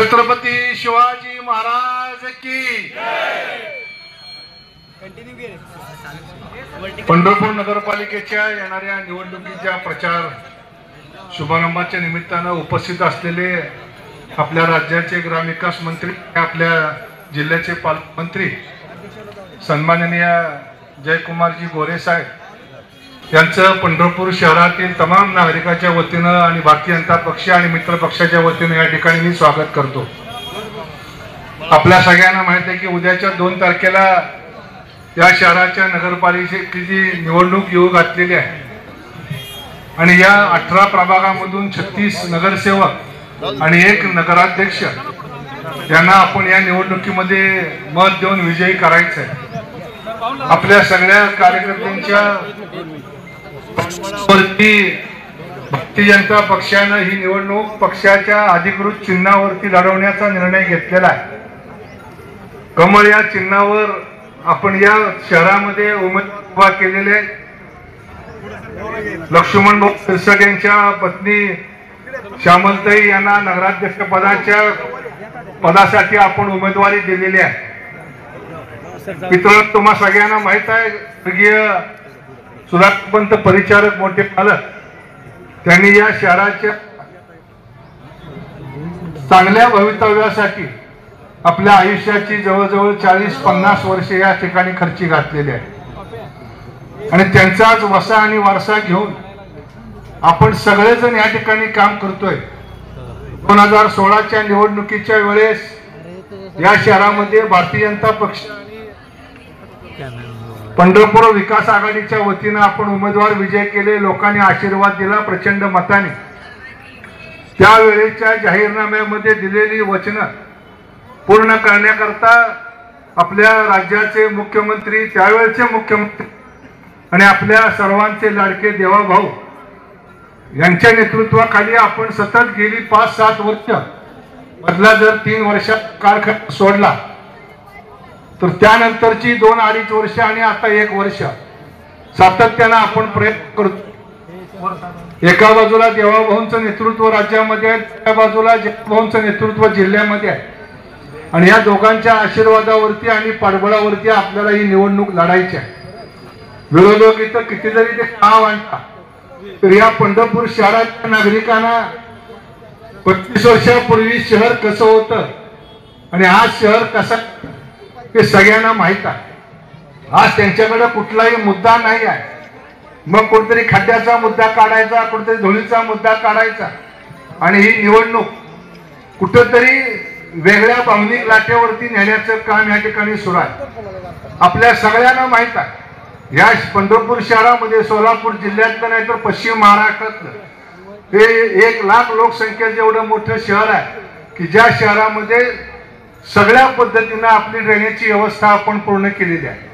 छत्रपती शिवाजी महाराज की पंढरपूर नगरपालिकेच्या येणाऱ्या निवडणुकीच्या प्रचार शुभारंभाच्या निमित्तानं उपस्थित असलेले आपल्या राज्याचे ग्रामविकास मंत्री, आपल्या जिल्ह्याचे पालकमंत्री सन्माननीय जयकुमारजी गोरे साहेब यांचं पंढरपूर शहरातील तमाम नागरिकांच्या वतीनं आणि भारतीय जनता पक्ष आणि मित्र पक्षाच्या वतीनं या ठिकाणी मी स्वागत करतो। आपल्या सगळ्यांना माहिती आहे की उद्याच्या 2 तारखेला या शहराच्या नगरपालिकेची निवडणूक येऊ घातलेली आहे आणि या 18 प्रभागामधून 36 नगरसेवक आणि 1 नगराध्यक्ष यांना आपण या निवडणुकीमध्ये मत देऊन विजयी करायचं आहे। आपल्या सगळ्या कार्यकर्त्यांच्या वरती भारतीय जनता पक्षानं ही निवडणूक पक्षाच्या अधिकृत चिन्हावरती लढवण्याचा निर्णय घेतलेला आहे। कमळ या चिन्हावर आपण या शहरामध्ये उमेदवार उभा केलेले लक्ष्मण भाऊ सिरसट यांच्या पत्नी श्यामलताई यांना नगराध्यक्ष पदासाठी आपण उमेदवारी दिलेली आहे। मित्रांनो, तुम्हा सगळ्यांना माहित आहे स्वर्गीय सुधाकरपंत परिचारक मोठे पालक त्यांनी या शहराच्या चांगल्या भवितव्यासाठी आपल्या आयुष्याची जवळजवळ 40-50 वर्षे या ठिकाणी खर्ची घातलेली आहे आणि त्यांचाच वसा आणि वारसा घेऊन आपण सगळेजण या ठिकाणी काम करतोय। 2016च्या निवडणुकीच्या वेळेस या शहरामध्ये भारतीय जनता पक्ष पंढरपूर विकास आघाडीच्या वतीनं आपण उमेदवार विजय केले, लोकांनी आशीर्वाद दिला प्रचंड मताने। त्यावेळेच्या जाहीरनाम्यामध्ये दिलेली वचनं पूर्ण करण्याकरता आपल्या राज्याचे मुख्यमंत्री, त्यावेळेचे मुख्यमंत्री आणि आपल्या सर्वांचे लाडके देवाभाऊ यांच्या नेतृत्वाखाली आपण सतत गेली 5-7 वर्ष, मधला जर 3 वर्षात कालखंड सोडला तर त्यानंतरची 2-2.5 वर्ष आणि आता 1 वर्ष सातत्यानं आपण प्रयत्न करतो। एका बाजूला देवाभाऊंचं नेतृत्व राज्यामध्ये आहे, त्या बाजूला जयभाऊंचं नेतृत्व जिल्ह्यामध्ये आहे आणि या दोघांच्या आशीर्वादावरती आणि पाठबळावरती आपल्याला ही निवडणूक लढायची आहे। विरोधक इथं किती जरी ते नाव आणतात तर या पंढरपूर शहराच्या नागरिकांना 25 वर्षापूर्वी शहर कसं होतं आणि आज शहर कसं हे सगळ्यांना माहित आहे। आज त्यांच्याकडे कुठलाही मुद्दा नाही आहे, मग कुठेतरी खड्ड्याचा मुद्दा काढायचा, कुठेतरी धुळीचा मुद्दा काढायचा आणि ही निवडणूक कुठेतरी वेगळ्या भावनिक लाटेवरती नेण्याचं काम या ठिकाणी सुरू आहे। आपल्या सगळ्यांना माहित आहे या पंढरपूर शहरामध्ये सोलापूर जिल्ह्यातलं नाही तर पश्चिम महाराष्ट्रातलं हे 1 लाख लोकसंख्येचं एवढं मोठं शहर आहे की ज्या शहरामध्ये सगळ्या पद्धतीनं आपली ड्रेनेजची व्यवस्था आपण पूर्ण केलेली आहे।